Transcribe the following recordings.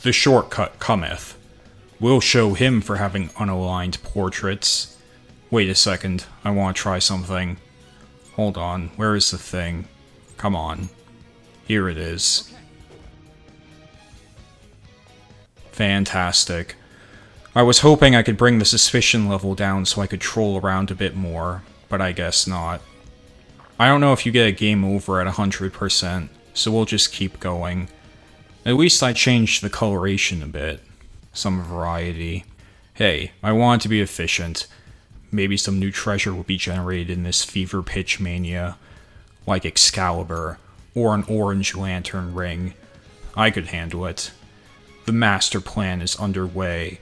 The shortcut cometh. We'll show him for having unaligned portraits. Wait a second, I want to try something. Hold on, where is the thing? Come on. Here it is. Fantastic. I was hoping I could bring the suspicion level down so I could troll around a bit more, but I guess not. I don't know if you get a game over at 100%, so we'll just keep going. At least I changed the coloration a bit. Some variety. Hey, I want to be efficient. Maybe some new treasure will be generated in this fever pitch mania, like Excalibur, or an orange lantern ring. I could handle it. The master plan is underway.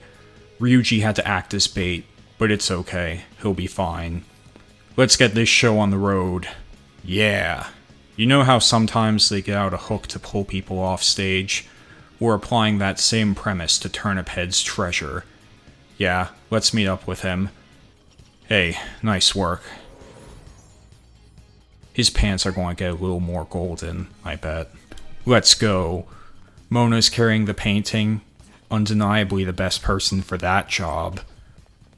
Ryuji had to act as bait, but it's okay, he'll be fine. Let's get this show on the road. Yeah. You know how sometimes they get out a hook to pull people off stage? We're applying that same premise to Turnip Head's treasure. Yeah, let's meet up with him. Hey, nice work. His pants are going to get a little more golden, I bet. Let's go. Mona's carrying the painting. Undeniably the best person for that job.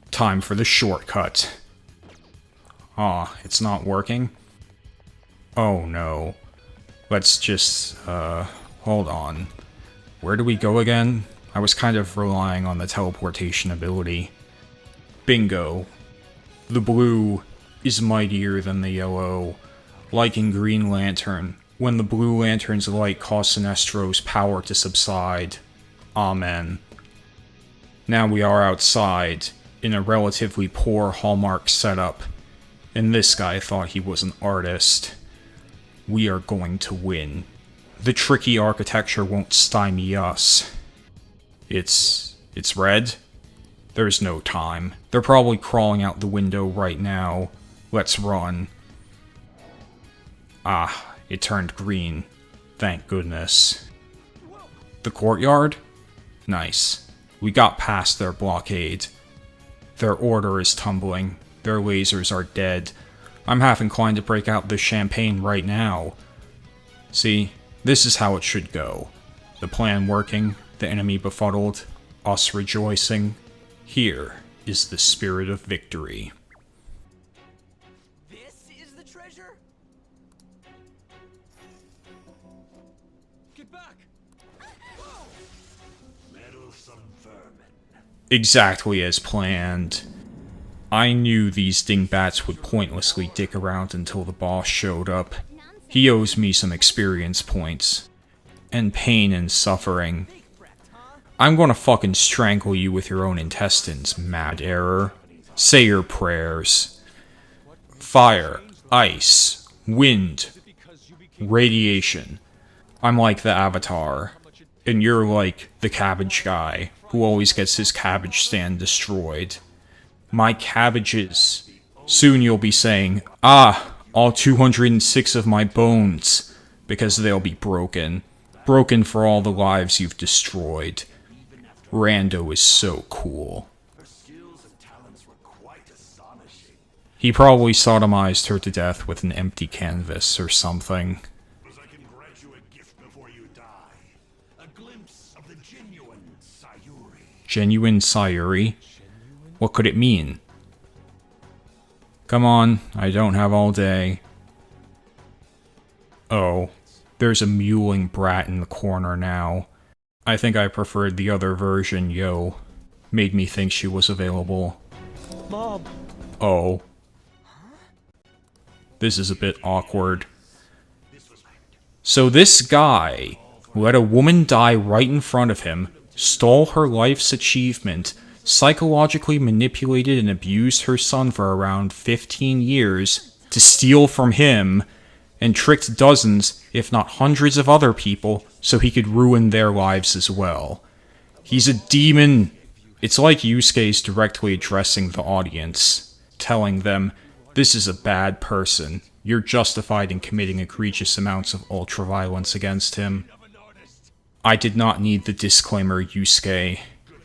Time for the shortcut. Aw, it's not working? Oh no. Let's just, hold on. Where do we go again? I was kind of relying on the teleportation ability. Bingo. The blue is mightier than the yellow. Like in Green Lantern, when the Blue Lantern's light caused Sinestro's power to subside. Amen. Now we are outside, in a relatively poor Hallmark setup, and this guy thought he was an artist. We are going to win. The tricky architecture won't stymie us. It's red? There's no time. They're probably crawling out the window right now. Let's run. Ah, it turned green. Thank goodness. The courtyard? Nice. We got past their blockade. Their order is tumbling. Their lasers are dead. I'm half inclined to break out the champagne right now. See, this is how it should go. The plan working, the enemy befuddled, us rejoicing. Here is the spirit of victory. This is the treasure? Get back! Meddlesome vermin. Exactly as planned. I knew these dingbats would pointlessly dick around until the boss showed up. He owes me some experience points. And pain and suffering. I'm gonna fucking strangle you with your own intestines, mad error. Say your prayers. Fire, ice, wind, radiation. I'm like the Avatar. And you're like the cabbage guy, who always gets his cabbage stand destroyed. My cabbages. Soon you'll be saying, ah, all 206 of my bones, because they'll be broken. Broken for all the lives you've destroyed. Rando is so cool. Her skills and talents were quite astonishing. He probably sodomized her to death with an empty canvas or something. As I can grant you a gift before you die. A glimpse of the genuine Sayuri. Genuine Sayuri? What could it mean? Come on, I don't have all day. Oh, there's a mewling brat in the corner now. I think I preferred the other version, yo. Made me think she was available. Mom. Oh. This is a bit awkward. So this guy let a woman die right in front of him, stole her life's achievement, psychologically manipulated and abused her son for around 15 years to steal from him, and tricked dozens, if not hundreds of other people so he could ruin their lives as well. He's a demon. It's like Yusuke's directly addressing the audience, telling them, this is a bad person. You're justified in committing egregious amounts of ultraviolence against him. I did not need the disclaimer, Yusuke.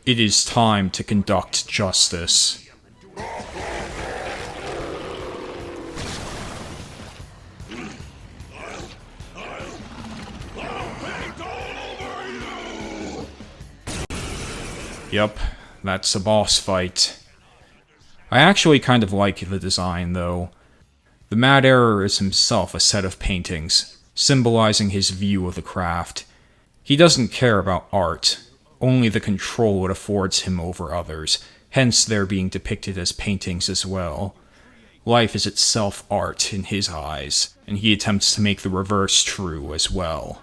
It is time to conduct justice. Yep, that's a boss fight. I actually kind of like the design, though. The Mad Error is himself a set of paintings, symbolizing his view of the craft. He doesn't care about art, only the control it affords him over others, hence they're being depicted as paintings as well. Life is itself art in his eyes, and he attempts to make the reverse true as well.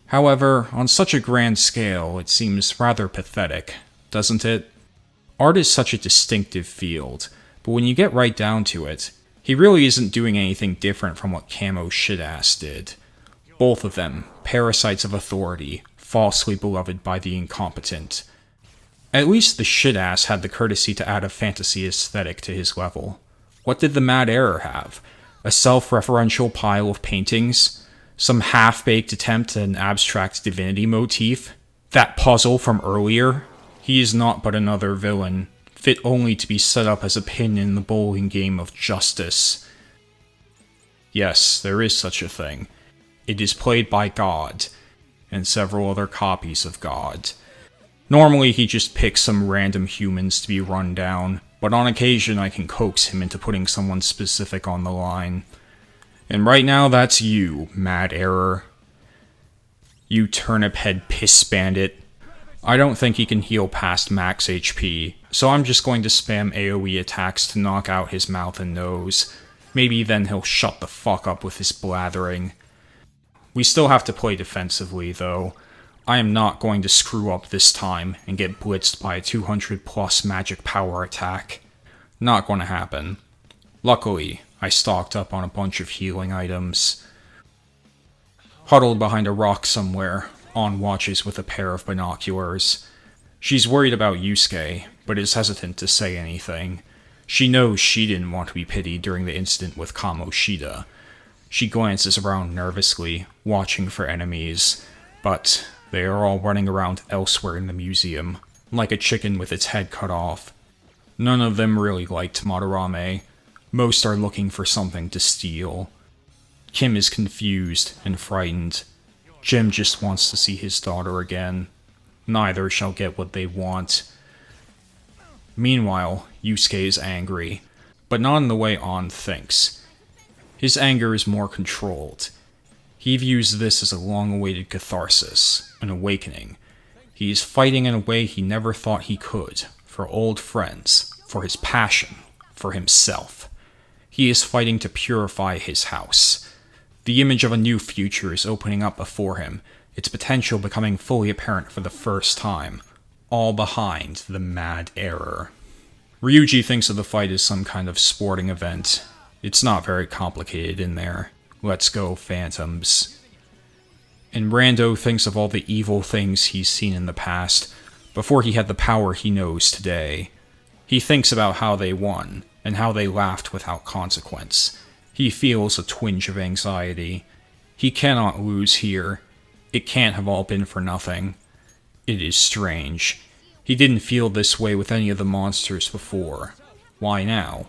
However, on such a grand scale, it seems rather pathetic, doesn't it? Art is such a distinctive field, but when you get right down to it, he really isn't doing anything different from what Camo Shitass did. Both of them, parasites of authority, falsely beloved by the incompetent. At least the Shitass had the courtesy to add a fantasy aesthetic to his level. What did the Mad Error have? A self-referential pile of paintings? Some half-baked attempt at an abstract divinity motif? That puzzle from earlier? He is not but another villain, fit only to be set up as a pin in the bowling game of justice. Yes, there is such a thing. It is played by God, and several other copies of God. Normally he just picks some random humans to be run down, but on occasion I can coax him into putting someone specific on the line. And right now that's you, Mad Error. You turnip-head piss bandit. I don't think he can heal past max HP, so I'm just going to spam AoE attacks to knock out his mouth and nose. Maybe then he'll shut the fuck up with his blathering. We still have to play defensively, though. I am not going to screw up this time and get blitzed by a 200 plus magic power attack. Not going to happen. Luckily, I stocked up on a bunch of healing items. Huddled behind a rock somewhere, On watches with a pair of binoculars. She's worried about Yusuke, but is hesitant to say anything. She knows she didn't want to be pitied during the incident with Kamoshida. She glances around nervously, watching for enemies, but they are all running around elsewhere in the museum, like a chicken with its head cut off. None of them really liked Madarame. Most are looking for something to steal. Kim is confused and frightened. Jim just wants to see his daughter again. Neither shall get what they want. Meanwhile, Yusuke is angry, but not in the way On thinks. His anger is more controlled. He views this as a long-awaited catharsis, an awakening. He is fighting in a way he never thought he could, for old friends, for his passion, for himself. He is fighting to purify his house. The image of a new future is opening up before him, its potential becoming fully apparent for the first time, all behind the Mad Error. Ryuji thinks of the fight as some kind of sporting event. It's not very complicated in there. Let's go, Phantoms. And Rando thinks of all the evil things he's seen in the past, before he had the power he knows today. He thinks about how they won, and how they laughed without consequence. He feels a twinge of anxiety. He cannot lose here. It can't have all been for nothing. It is strange. He didn't feel this way with any of the monsters before. Why now?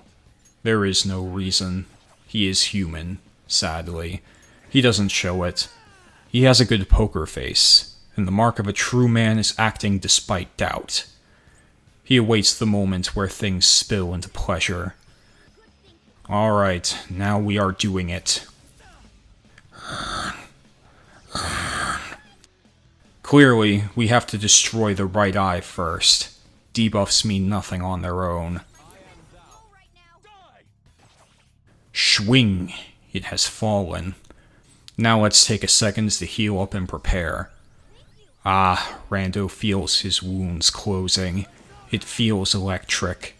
There is no reason. He is human, sadly. He doesn't show it. He has a good poker face, and the mark of a true man is acting despite doubt. He awaits the moment where things spill into pleasure. Alright, now we are doing it. Clearly, we have to destroy the right eye first. Debuffs mean nothing on their own. Schwing! It has fallen. Now let's take a second to heal up and prepare. Ah, Rando feels his wounds closing. It feels electric.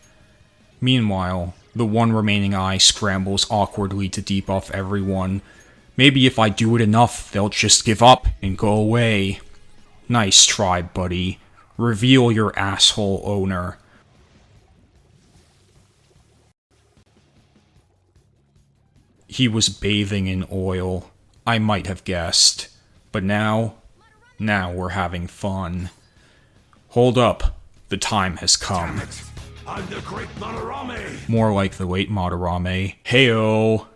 Meanwhile, the one remaining eye scrambles awkwardly to debuff everyone. Maybe if I do it enough, they'll just give up and go away. Nice try, buddy. Reveal your asshole owner. He was bathing in oil. I might have guessed. But now we're having fun. Hold up. The time has come. Damn it. I'm the great Madarame! More like the late Madarame. Heyo!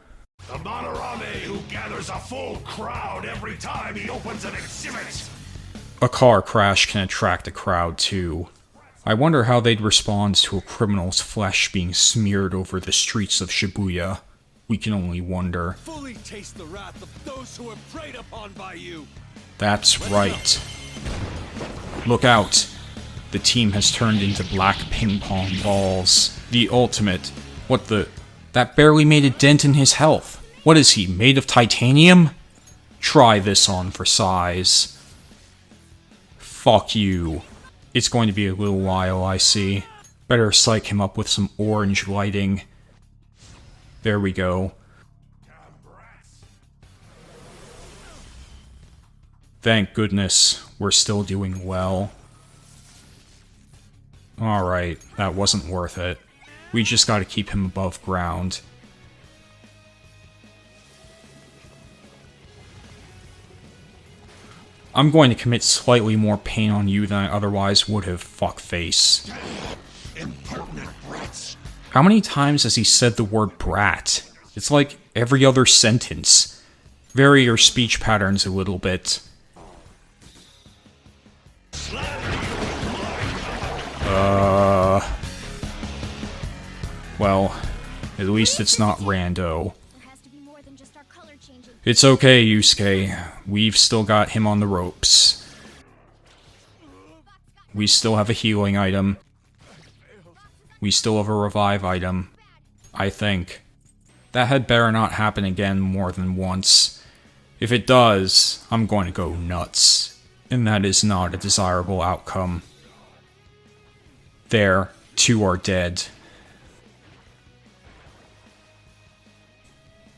The Madarame who gathers a full crowd every time he opens an exhibit! A car crash can attract a crowd too. I wonder how they'd respond to a criminal's flesh being smeared over the streets of Shibuya. We can only wonder. Fully taste the wrath of those who are preyed upon by you. That's right. Look out. The team has turned into black ping pong balls. The ultimate. What the... That barely made a dent in his health. What is he, made of titanium? Try this on for size. Fuck you. It's going to be a little while, I see. Better psych him up with some orange lighting. There we go. Thank goodness, we're still doing well. Alright, that wasn't worth it. We just gotta keep him above ground. I'm going to commit slightly more pain on you than I otherwise would have, fuckface. How many times has he said the word brat? It's like every other sentence. Vary your speech patterns a little bit. Well, at least it's not rando. It's okay, Yusuke. We've still got him on the ropes. We still have a healing item. We still have a revive item. I think. That had better not happen again more than once. If it does, I'm going to go nuts. And that is not a desirable outcome. There, 2 are dead.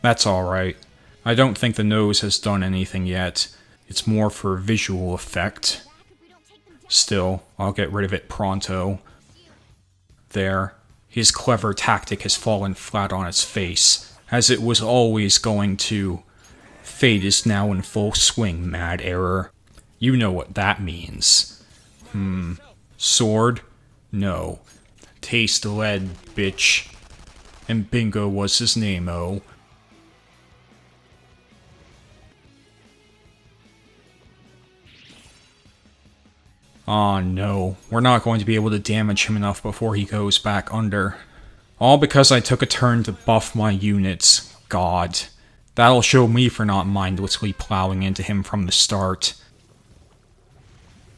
That's alright. I don't think the nose has done anything yet. It's more for visual effect. Still, I'll get rid of it pronto. There. His clever tactic has fallen flat on its face, as it was always going to. Fate is now in full swing, Mad Error. You know what that means. Sword? No. Taste lead, bitch. And Bingo was his name-o. Aw, no. We're not going to be able to damage him enough before he goes back under. All because I took a turn to buff my units. God. That'll show me for not mindlessly plowing into him from the start.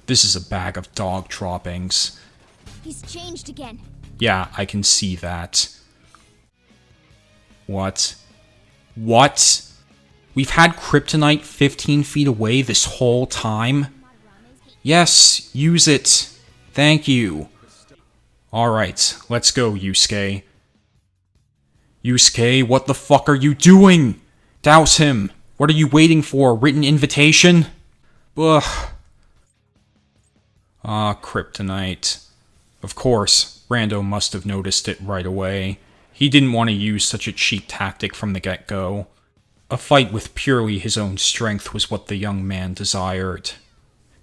This is a bag of dog droppings. He's changed again. Yeah, I can see that. What? What? We've had kryptonite 15 feet away this whole time? Yes, use it. Thank you. Alright, let's go, Yusuke. Yusuke, what the fuck are you doing? Douse him. What are you waiting for? Written invitation? Ugh. Ah, kryptonite. Of course, Rando must have noticed it right away. He didn't want to use such a cheap tactic from the get-go. A fight with purely his own strength was what the young man desired.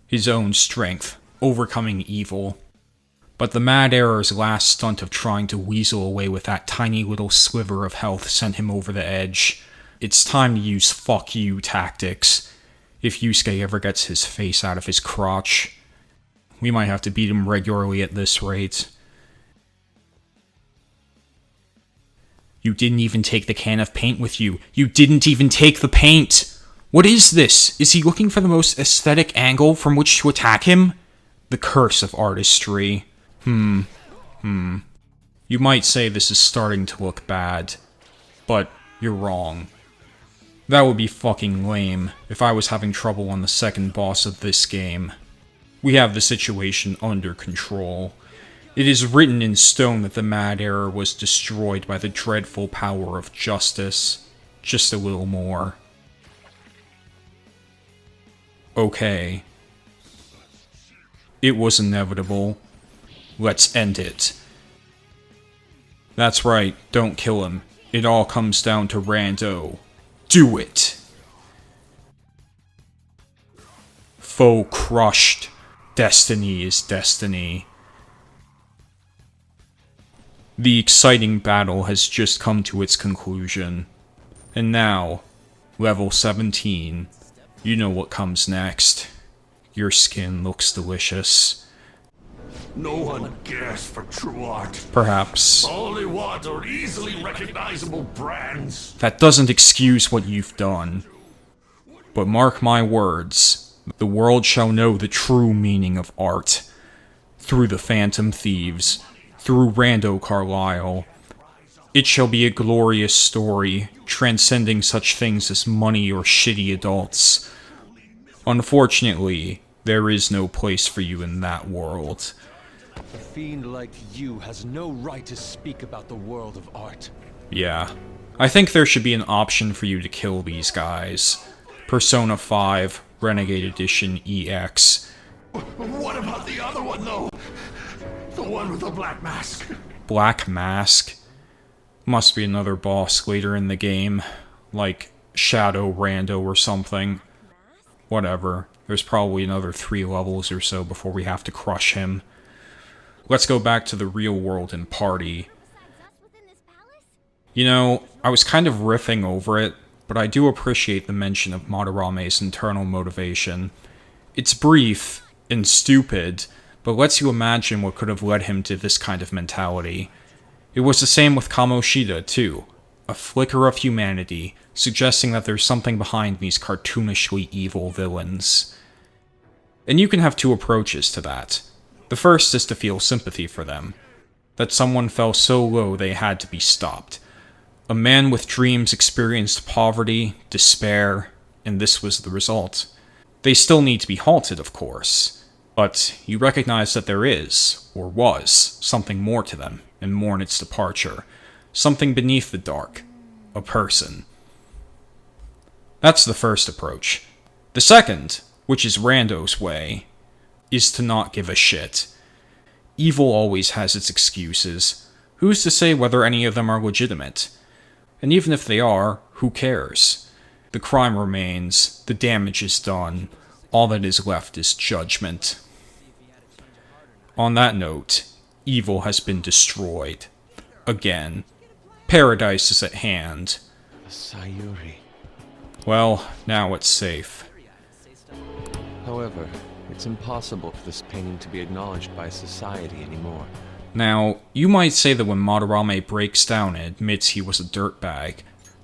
His own strength, overcoming evil. But the Mad Error's last stunt of trying to weasel away with that tiny little sliver of health sent him over the edge. It's time to use fuck you tactics, if Yusuke ever gets his face out of his crotch. We might have to beat him regularly at this rate. You didn't even take the can of paint with you. You didn't even take the paint! What is this? Is he looking for the most aesthetic angle from which to attack him? The curse of artistry. You might say this is starting to look bad, but you're wrong. That would be fucking lame if I was having trouble on the second boss of this game. We have the situation under control. It is written in stone that the Mad Error was destroyed by the dreadful power of justice. Just a little more. Okay. It was inevitable. Let's end it. That's right, don't kill him. It all comes down to Rando. Do it! Foe crushed. Destiny is destiny. The exciting battle has just come to its conclusion. And now, level 17. You know what comes next. Your skin looks delicious. No one cares for true art. Perhaps. All they want are easily recognizable brands. That doesn't excuse what you've done. But mark my words, the world shall know the true meaning of art. Through the Phantom Thieves, through Rando Carlyle. It shall be a glorious story, transcending such things as money or shitty adults. Unfortunately, there is no place for you in that world. A fiend like you has no right to speak about the world of art. Yeah. I think there should be an option for you to kill these guys. Persona 5, Renegade Edition EX. What about the other one, though? The one with the black mask. Black Mask? Must be another boss later in the game. Like Shadow Rando or something. Whatever. There's probably another 3 levels or so before we have to crush him. Let's go back to the real world and party. You know, I was kind of riffing over it, but I do appreciate the mention of Madarame's internal motivation. It's brief and stupid, but lets you imagine what could have led him to this kind of mentality. It was the same with Kamoshida, too. A flicker of humanity, suggesting that there's something behind these cartoonishly evil villains. And you can have 2 approaches to that. The first is to feel sympathy for them. That someone fell so low they had to be stopped. A man with dreams experienced poverty, despair, and this was the result. They still need to be halted, of course. But you recognize that there is, or was, something more to them, and mourn its departure. Something beneath the dark. A person. That's the first approach. The second, which is Rando's way, is to not give a shit. Evil always has its excuses. Who's to say whether any of them are legitimate? And even if they are, who cares? The crime remains, the damage is done, all that is left is judgment. On that note, evil has been destroyed. Again. Paradise is at hand. Sayuri. Well, now it's safe. However, it's impossible for this painting to be acknowledged by society anymore. Now, you might say that when Madarame breaks down and admits he was a dirtbag,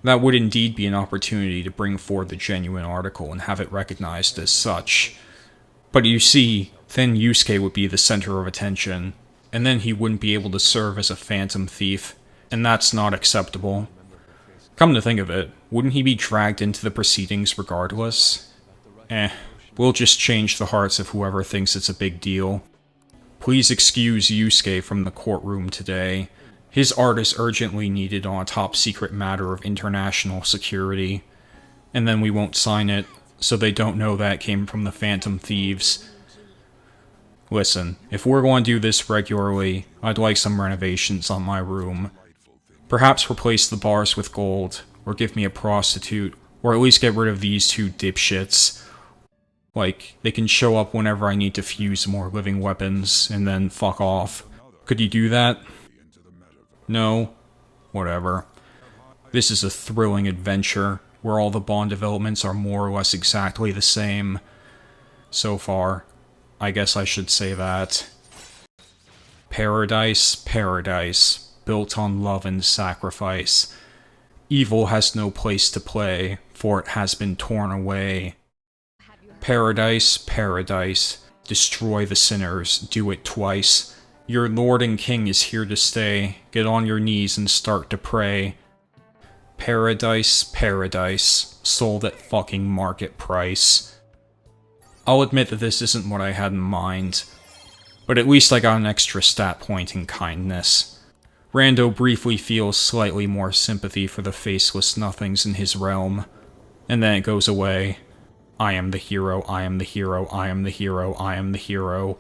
that would indeed be an opportunity to bring forward the genuine article and have it recognized as such. But you see, then Yusuke would be the center of attention, and then he wouldn't be able to serve as a phantom thief, and that's not acceptable. Come to think of it, wouldn't he be dragged into the proceedings regardless? We'll just change the hearts of whoever thinks it's a big deal. Please excuse Yusuke from the courtroom today. His art is urgently needed on a top-secret matter of international security. And then we won't sign it, so they don't know that came from the Phantom Thieves. Listen, if we're going to do this regularly, I'd like some renovations on my room. Perhaps replace the bars with gold, or give me a prostitute, or at least get rid of these 2 dipshits. Like, they can show up whenever I need to fuse more living weapons, and then fuck off. Could you do that? No? Whatever. This is a thrilling adventure, where all the Bond developments are more or less exactly the same. So far. I guess I should say that. Paradise, paradise, built on love and sacrifice. Evil has no place to play, for it has been torn away. Paradise, paradise, destroy the sinners, do it twice. Your Lord and King is here to stay, get on your knees and start to pray. Paradise, paradise, sold at fucking market price. I'll admit that this isn't what I had in mind, but at least I got an extra stat point in kindness. Rando briefly feels slightly more sympathy for the faceless nothings in his realm, and then it goes away. I am the hero, I am the hero, I am the hero, I am the hero.